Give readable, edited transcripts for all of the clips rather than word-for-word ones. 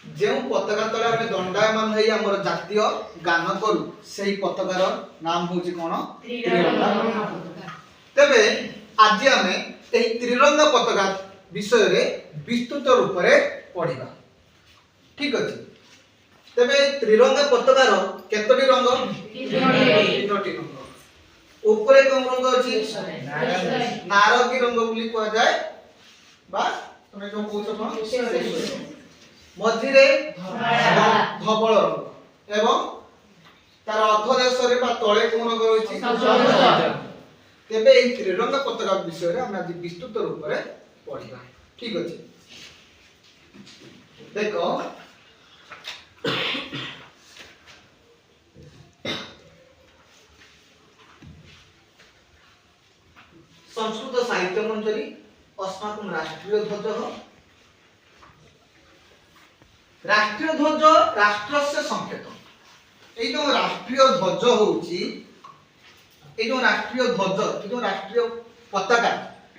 जो पताका तले आम दंडायमान हो आम जातीय गान करूँ से पताकार नाम हूँ कौन त्रिरंगा। तेबे आज आम त्रिरंगा पताका विषय रे विस्तृत रूप में पढ़ा। ठीक अच्छे। तेबे त्रिरंगा पताकार केतोटी रंग? तीनोटी रंग। ऊपर कौन रंग अच्छी? नारंगी रंग बोली कह जाए बा तुम जो कहछ कोन मझिरे धवल रंग एवं तार अधदेश रे बा तळे कोन रंग अछि सबुज। तेबे ए त्रिरंगा पताका विषय रे हम आज विस्तृत रूप रे पढ़िबा। ठीक अछि। देखो संस्कृत साहित्य मंजरी अस्माकं राष्ट्रीय ध्वज। राष्ट्रीय ध्वज राष्ट्रस्य संकेत। ए जो राष्ट्रीय ध्वज होउची ए जो राष्ट्रीय ध्वज ए जो राष्ट्रीय पताका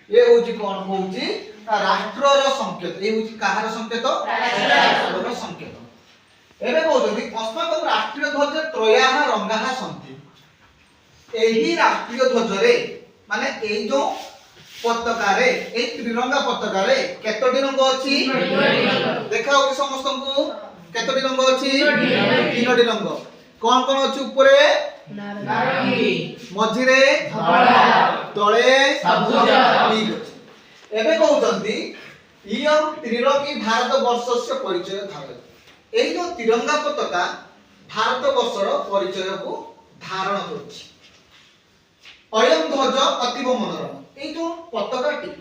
ए होउची कोन होउची राष्ट्रर संकेत। ए होउची कहार संकेत? राष्ट्रर संकेत। एबे कहउती अस्माकं राष्ट्रीय ध्वज त्रयाः रंगाः सन्ति। एही राष्ट्रीय ध्वज रे माने ए जो पताका रे ए त्रिरंगा पताका रे केतोटी रंग अछि? देखा होची समस्त को केतोटी रंग अछि? तीनोटी रंग। कोन कोन अछि? ऊपरे नारंगी, मझिरे धवल, तळे सबुज। ठीक अछि। एबे कहउतंती इयं त्रिरंगी भारत वर्षस्य परिचय धारय। एई जो तिरंगा पताका भारत वर्षर परिचय को धारण करछि। अयं ध्वज अतीव मनोरम। ए जो पताकाटी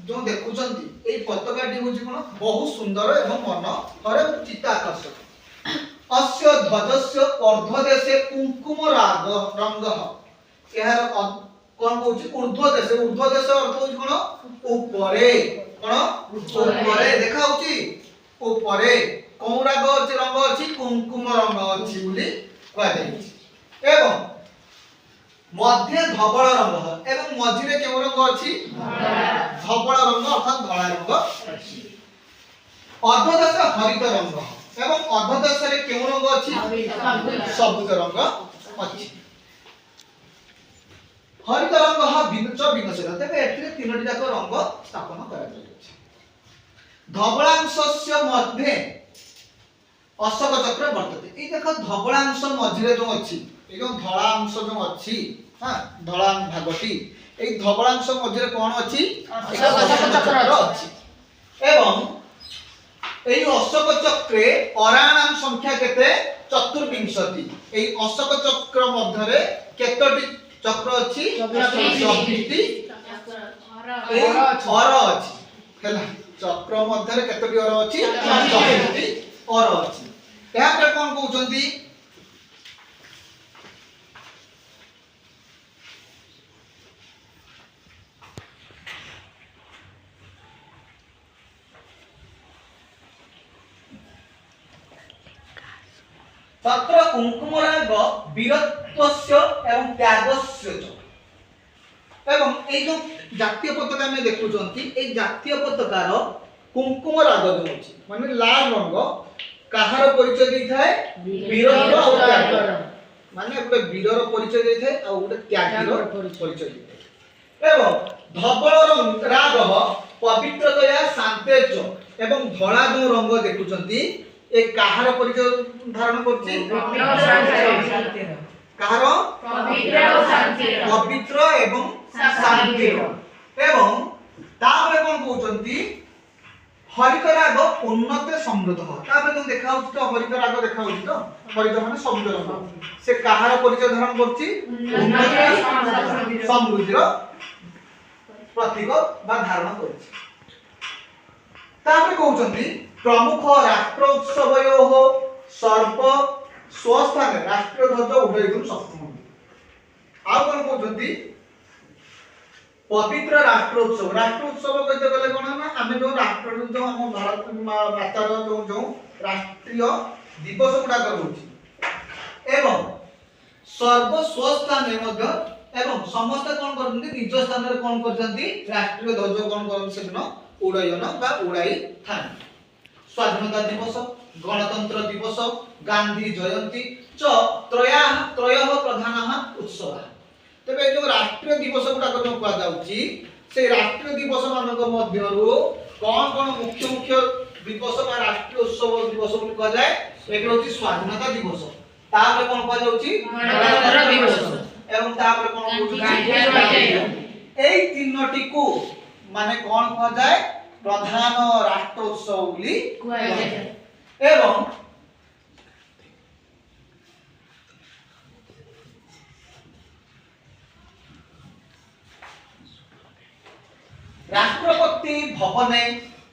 जो देखुचंती ए पताकाटी होची कोन बहुत सुंदर एवं मनोहर चित्ताकर्षक। अस्य ध्वजस्य ऊर्ध्वदेशे कुंकुम राग रंगः। एहार कोन होची ऊर्ध्वदेशे? ऊर्ध्वदेश अर्थ होची कोन ऊपरे। कोन ऊपरे देखा होची ऊपरे कोन राग अछि? रंग अछि कुंकुम रंग अछि बोली कहै छै। एवं मध्य धवल रंग एवं मझिरे केउ रंग अछि? धवल रंग अर्थात धला रंग अछि। अधदेश हरित रंग एवं अधदेश रे केउ रंग अछि? सबुज रंग अछि। हरित रंग विनुच विनशेन। तेबे एथिरे तीनोटी जाक रंग स्थापन करा जाय अछि। धवलांशस्य मध्ये अशोक चक्र वर्तते। ए देखो धवलांश मझिरे जो अछि ए जो धला अंश जो अछि हां धला भागटी ए धवलांश मझिरे कोन अछि? अशोक चक्र अछि। एवं एई अशोक चक्रे अराणाम संख्या केते? 24। एई अशोक चक्र मध्यरे केतोटी चक्र अछि? 24टी अर अछि। हैला चक्र मध्यरे केतोटी अर अछि? 24टी अर अछि। एहा पर कोन कहउचंती? तत्र कुंकुमराग वीरत्वस्य एवं त्यागस्य च। एवं ए जो जातीय पताका में देखुचंती ए जातीय पताकार कुंकुम राग जो अछि माने लाल रंग कहार परिचय दै थाए? वीरत्व और त्याग। माने गोटे वीरर परिचय दै थाए और गोटे त्यागीर परिचय दै थाए। एवं धवल रंग राग पवित्रतया शांतेच एवं धला जो रंग देखुचंती ए कहार परिचय धारण करछि? कहार? पवित्र एवं शांतिर। एवं तापर कोन कहउचंती? हरित राग उन्नत समृद्ध। तापर कोन देखा होछि तो हरित राग देखा होछि तो हरित माने सबुज रंग से कहार परिचय धारण करछि? उन्नति समृद्धिर प्रतीक बा धारण करछि। तापर कहउचंती प्रमुख राष्ट्र उत्सवयोः सर्व स्वस्थाने राष्ट्रीय ध्वज उड्डयितुं शक्नुवन्ति। आ कोन कहउचंती? पवित्र राष्ट्र उत्सव कहते गले कोन ना आमे जो राष्ट्र जो हम भारत मातार जो राष्ट्रीय दिवस गुडा करूची एवं सर्व स्वस्थाने मध्य एवं समस्त कोन करथि निज स्थान रे कोन करथि राष्ट्रीय ध्वज कोन करथि सेदिन उडयन बा उडाई थान स्वाधीनता दिवस, गणतंत्र दिवस, गांधी जयंती च त्रयः प्रधानः उत्सव। तेबे जो राष्ट्रीय दिवस गुडा को कहा जाउची से राष्ट्रीय दिवस मानक मध्यरु कौन कौन मुख्य मुख्य दिवस बा राष्ट्रीय उत्सव दिवस बोली कहा जाए। एक होची स्वाधीनता दिवस, तापर कोन कहा जाउची गणतंत्र दिवस, एवं तापर कोन होची गांधी जयंती। एई तीनोटी को माने कोन कहा जाए प्रधान राष्ट्र उत्सव बोली कहा जाए। एवं राष्ट्रपति भवने,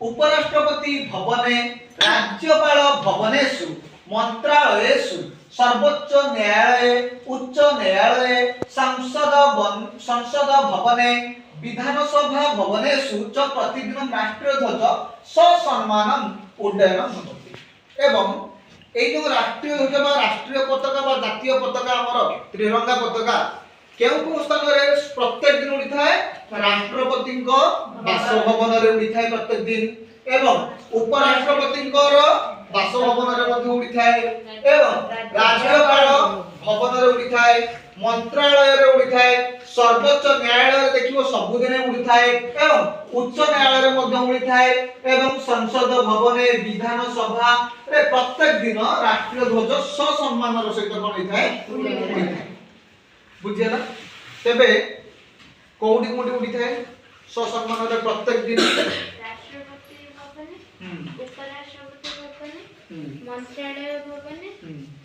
उपराष्ट्रपति भवने, राज्यपाल भवनेषु, मंत्रालयेषु, सर्वोच्च न्यायालय, उच्च न्यायालय, संसद भवने, विधानसभा भवनेषु च प्रतिदिन राष्ट्रीय ध्वज ससम्मानम उड्डयनं भवति। एवं एई जो राष्ट्रीय ध्वज बा राष्ट्रीय पताका बा जातीय पताका हमर त्रिरंगा पताका केउ स्थान रे प्रत्येक दिन उड़ी थाए राष्ट्रपति को बासभवन रे उड़ी थाए प्रत्येक दिन, एवं उपराष्ट्रपति को बासभवन रे मध्ये उड़ी थाए, एवं राज्यपाल भवन रे उड़ी थाए, मंत्रालय रे उड़ी थाए, सर्वोच्च न्यायालय रे देखिबो सब दिन उड़ी थाए, एवं उच्च न्यायालय रे मध्ये उड़ी थाए, एवं संसद भवने विधानसभा रे प्रत्येक दिन राष्ट्रीय ध्वज ससम्मान रो सहित कोन होई थाए उड़ी थाए। बुझियला तेबे कोउडी कोउडी उड़ी थाए ससम्मान रे प्रत्येक दिन राष्ट्रपति भवन, उपराष्ट्रपति भवन, मंत्रालय भवन,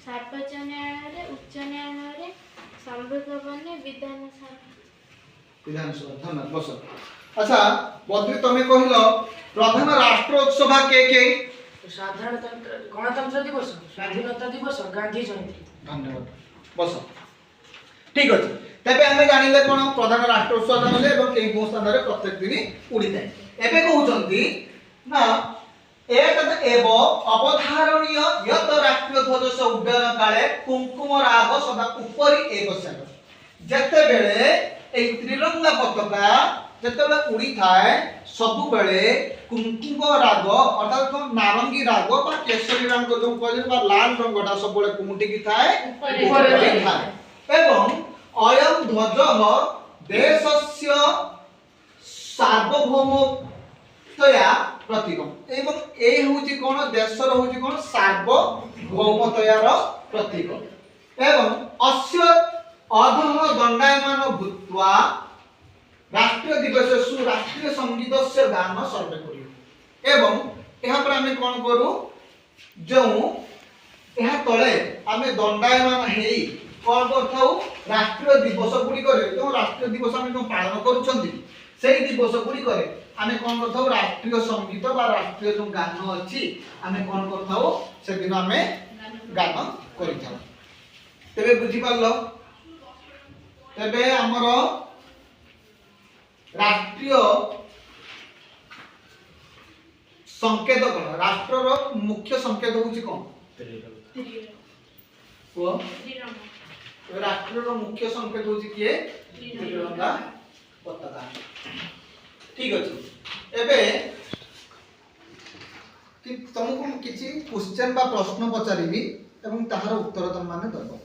सर्वोच्च न्यायालय, उच्च न्यायालय, संसद भवन, विधानसभा। धन्यवाद बस। अच्छा बद्री तमे कहिलो प्रधान राष्ट्र उत्सव के साधारणतंत्र गणतंत्र दिवस, स्वाधीनता दिवस, गांधी जयंती। धन्यवाद बस। ठीक अछि तबे हमें जानिले कोन प्रधान राष्ट्र उत्सव जानले एवं केई को स्थान रे प्रत्येक दिन उड़ी जाय। एबे कहउचंती ना एतद एव अवधारणीय यत राष्ट्रीय ध्वज से उड्डयन काले कुंकुम राग सदा उपरि एव सद जते बेले ए त्रिरंगा पताका जते बेले उड़ी थाए सब बेले कुंकुम राग अर्थात नारंगी राग बा केसरी रंग जो कहले बा लाल रंगटा सब बेले कुमुटी की थाए उपरि थाए। एवं अयम ध्वज देशस्य सार्वभौमतया प्रतीक। एवं ए होची कोन देशर होची कोन सार्वभौमतयार प्रतीक। एवं अस्य अधः दंडायमान भूत्वा राष्ट्रीय दिवससु राष्ट्रीय संगीतस्य गान सर्वे करियो। एवं एहा पर हमें कोन करू जो एहा तळे हमें दंडायमान हेई कोन करथाउ राष्ट्रीय दिवस गुडी करे जो राष्ट्रीय दिवस हम जो पालन करूछंती सेही दिवस गुडी करे आमे कोन करथाउ राष्ट्रीय संगीत बा राष्ट्रीय जो गान अछि आमे कोन करथाउ से दिन आमे गान करिथाउ। तेबे बुझी पारलो तेबे हमर राष्ट्रीय संकेत कोन राष्ट्रर मुख्य संकेत होछि कोन को राष्ट्र रो मुख्य संकेत होची किए त्रिरंगा पताका। ठीक अछि एबे कि तुमको किछि क्वेश्चन बा प्रश्न पचारिबी एवं ताहार उत्तर तुम माने दबो।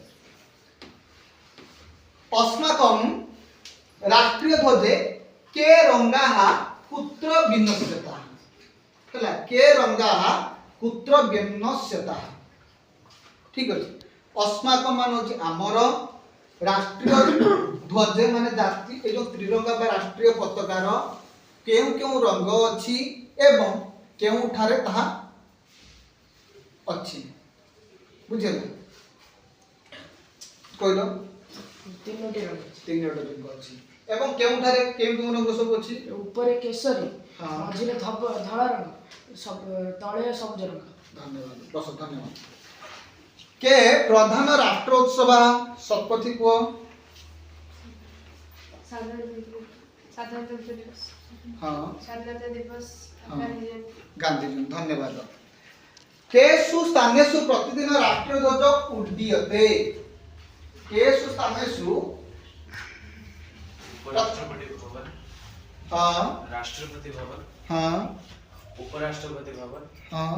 अस्माकं राष्ट्रीय ध्वजे के रंगाहा कुत्र विन्यस्यता हला के रंगाहा कुत्र विन्यस्यता। ठीक अछि अस्माक मान होची आमर राष्ट्रीय ध्वज माने जाति ए जो त्रिरंगा बा राष्ट्रीय पताकार केउ केउ रंग अछि एवं केउ ठारे ताहा अछि बुझियला कोइलो तीनोटी रंग तीनोटी रंग अछि एवं केउ ठारे केउ रंग सब अछि ऊपर केसरी हां मझिले धवला रंग सब तळे सबज रंग। धन्यवाद बस धन्यवाद। के प्रधान राष्ट्रोत्सव शपथी को साधारणतंत्र दिवस, हां स्वाधीनता दिवस, गांधी जयंती। धन्यवाद। केषु स्थानेषु प्रतिदिन राष्ट्रीय ध्वज उड्डीयते केषु स्थानेषु राष्ट्रपति भवन, हां राष्ट्रपति भवन, हां उपराष्ट्रपति भवन, हां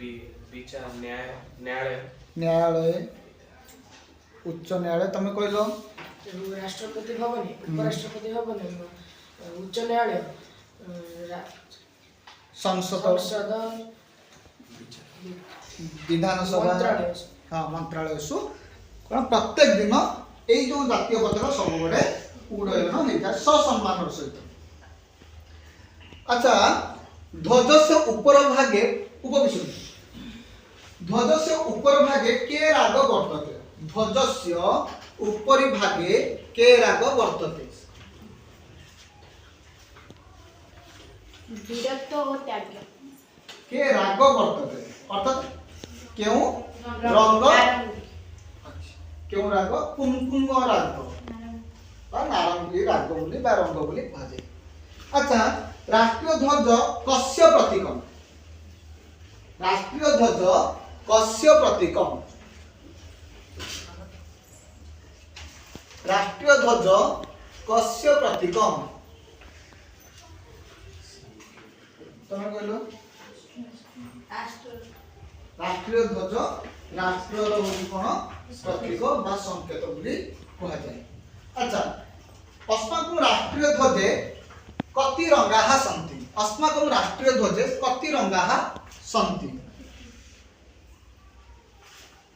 विचार न्यायालय न्यायालय उच्च न्यायालय तमे कहलो राष्ट्रपति भवन उपराष्ट्रपति भवन उच्च न्यायालय संसद संसद विधानसभा मंत्रालय हाँ मंत्रालय सु कारण प्रत्येक दिन এই जो জাতীয় পতাকা सबुबडे उड्डयन होता ससम्मान सहित। अच्छा ध्वजस्य ऊपर भागे उपविशति ध्वजस्य ऊपर भागे के राग वर्तते ध्वजस्य उपरि भागे के राग वर्तते वीरत्व और त्याग के राग वर्तते अर्थात क्यों रंग क्यों राग कुमकुम राग नारंगी राग बोली बा रंग बोली कहा। अच्छा राष्ट्रीय ध्वज कस्य प्रतीकम राष्ट्रीय ध्वज कस्य प्रतीकम राष्ट्रीय ध्वज कस्य प्रतीकम तमे कहलो राष्ट्रीय ध्वज राष्ट्रीय होची कोन प्रतीक बा संकेत बोली कहा जाय। अच्छा अस्माकं राष्ट्रीय ध्वजे कति रंगाः सन्ति अस्माकं राष्ट्रीय ध्वजे कति रंगाः सन्ति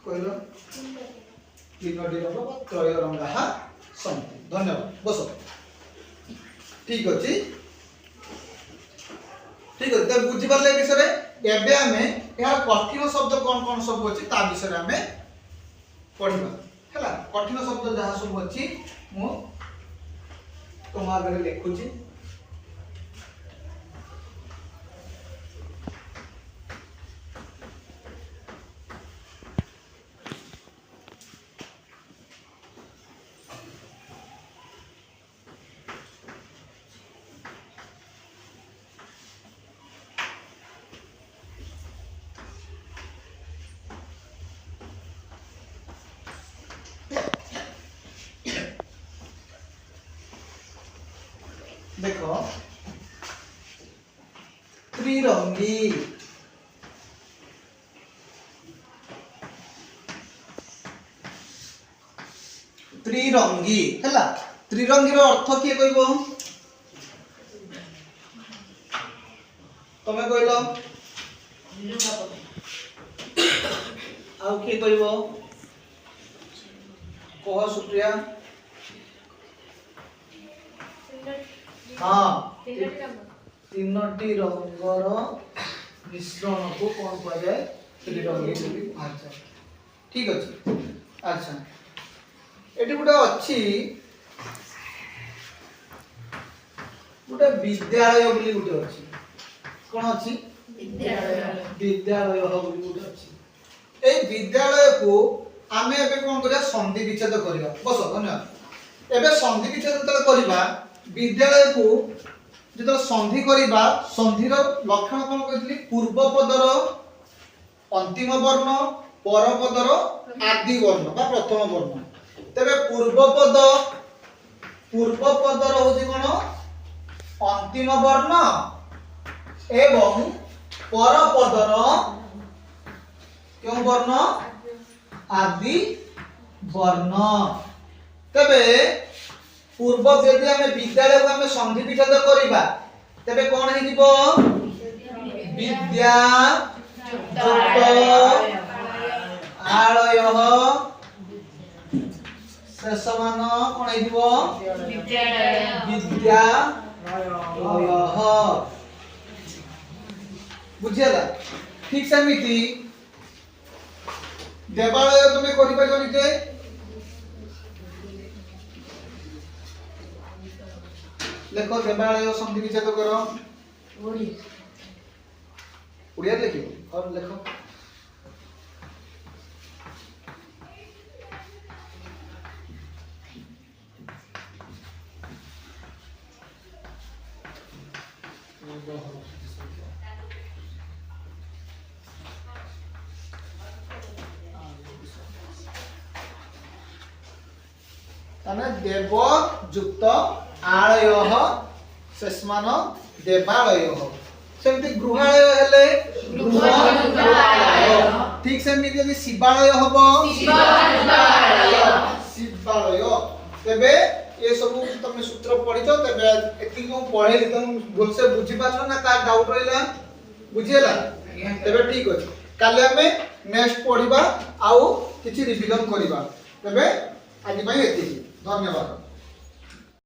कहलो तीनोटी रंग बा त्रय रंगाः सन्ति। धन्यवाद बस ठीक अछि तो बुझी पाले विषय रे एबे हमें यार कठिन शब्द कौन कौन सब अछि ता विषय रे हमें पढिबा हैला। कठिन शब्द जहा सब अछि मु तुम आगे लिखुची देखो त्रिरंगी त्रिरंगी हैला त्रिरंगी रो अर्थ किए कहबो तमे कहलो आउ किए कहबो कह सुप्रिया हाँ तीनोटी रंगर मिश्रण को कौन कहा जाए त्रिरंगी बोली कहा जाए। ठीक अछि। अच्छा एटी गुटे अछि गुटे विद्यालय बोली गुटे अछि कोन अछि विद्यालय बोली गुटे अछि ए विद्यालय को आमे एबे कोन करिया संधि विच्छेद करिया बस धन्यवाद। एबे संधि विच्छेद तले करिबा विद्यालय को जब संधि करिबा संधिर लक्षण कोन कहथि पूर्व पदर अंतिम वर्ण पर पदर आदि वर्ण बा प्रथम वर्ण तबे पूर्व पदर होछि कोन अंतिम वर्ण एवं पर पदर क्यों वर्ण आदि वर्ण तबे पूर्व यदि हमें विद्यालय को हमें संधि विच्छेद करिबा तबे कोन हे जिवो विद्या जुक्त आलय शेषमान कोन हे जिवो विद्यालय बुझियला ठीक समिति देवालय तुमे करिबा करिते लेखो देवालय संधि विच्छेद करो उड़िया लिखियो और लेखो तने देव युक्त आलय शेषमान देवालय सेमति गृहालय हेले गृह ସେମିତି ଯଦି ଶିବାଳୟ ହବ ଶିବାଳୟ ତେବେ ये सब तुम सूत्र पढ़िଛ तेबे एति को पढ़ेली तुम भलसे बुझी पाछो ना का डाउट रहिला बुझियला तेबे ठीक अछि काले हमें नेक्स्ट पढ़िबा आउ किछि रिवीजन करिबा तेबे आज भाई एति धन्यवाद।